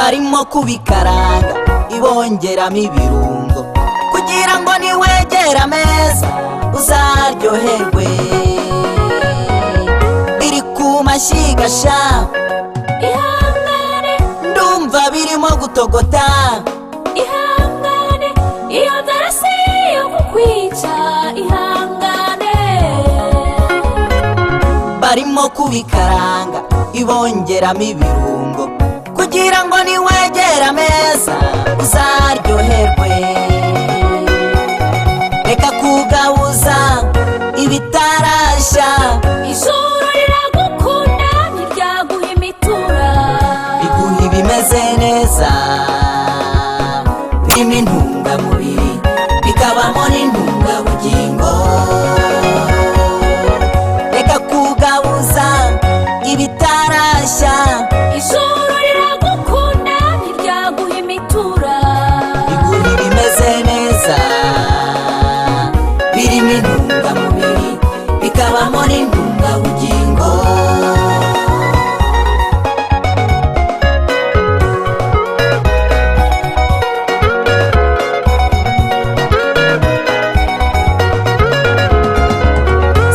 barimo kubikaranga ibongeramo ibirungo kugira ngo niwegera ameza uzaryoherwe. Biri ku mashyiga sha ihangane, ndumva birimo gutogota. ihangane, iyo nzara si iyo kukwica. ihangane, barimo kubikaranga ibongeramo ibirungo kugira ngo niwegera ameza uzaryoherwe. Reka kugabuza ibitarashya, ijuru riragukunda ntiryaguha imitura. biguha ibimeze neza birimo intungamubiri bikabamo n'intungabugingo. Reka kugabuza ibitarashya, ijuru riragukunda ntiryaguha imitura. biguha ibimeze neza birimo intungamubiri bikabamo n'intungabugingo.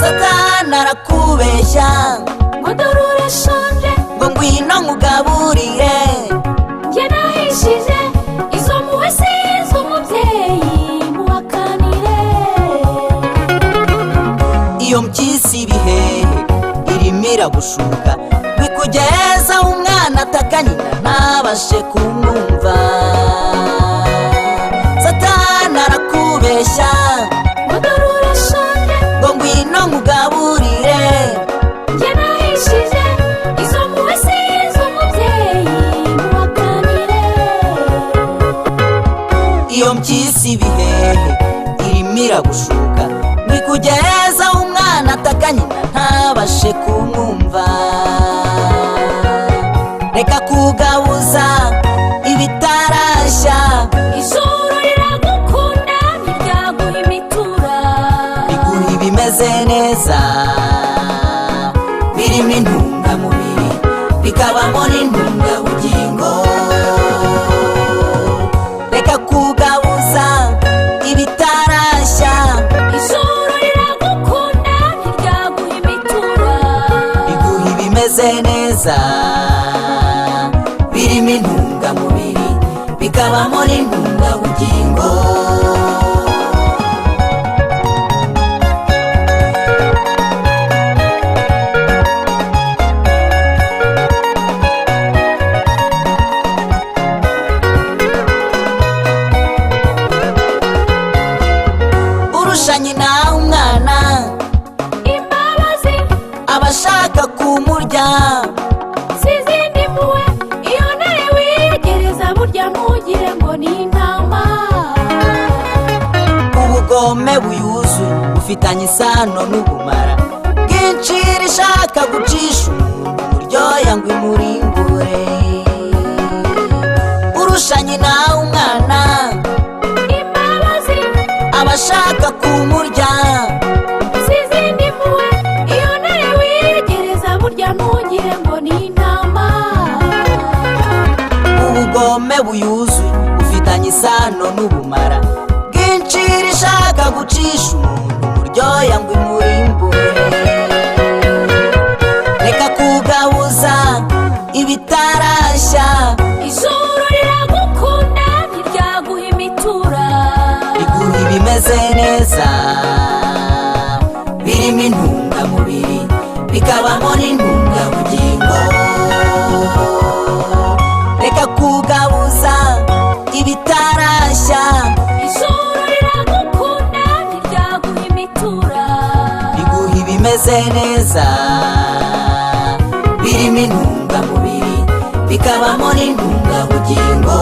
Satani arakubeshya ngo dore urashonje, ngo ngwino nkugaburire. njye nahishije izo mpuhwe si iz'umubyeyi muhakanire. Iyo mpyisi ibihehe irimo iragushuka bikugeza umwana ataka nyina ntabashe kumwumva. Satani arakubeshya ngo dore urashonje, ngo ngwino nkugaburire. njye nahishije izo mpuhwe si iz'umubyeyi muhakanire. Iyo mpyisi ibihehe irimo iragushuka bikugeza umwana ataka nyina ntabashe kumwumva. Reka kugabuza ibitarashya, ijuru riragukunda ntiryaguha imitura. biguha ibimeze neza birimo intungamubiri bikabamo n'intungabugingo. Reka kugabuza ibitarashya, ijuru riragukunda ntiryaguha imitura. biguha ibimeze neza birimo intungamubiri bikabamo n'intungabugingo. Urusha nyina umwana imbabazi abashaka kumurya, si izindi mpuhwe. iyo ntare wiyegereza burya ntugire ngo ni intama. ubugome buyuzuye bufitanye isano n'ubumara bwinshi rishaka gucisha umuntu uryoya ngo imurimbure. Urusha nyina umwana imbabazi abashaka kumurya, si izindi mpuhwe. iyo ntare wiyegereza burya ntugire ngo ni intama. ubugome buyuzuye bufitanye isano n'ubumara bwinshi rishaka gucisha umuntu uryoya ngo imurimbure. Reka kugabuza ibitarashya, ijuru riragukunda ntiryaguha imitura. biguha ibimeze neza birimo intungamubiri bikabamo n'intungabugingo. Reka kugabuza ibitarashya, ijuru riragukunda ntiryaguha imitura. biguha ibimeze neza birimo intungamubiri bikabamo n'intungabugingo.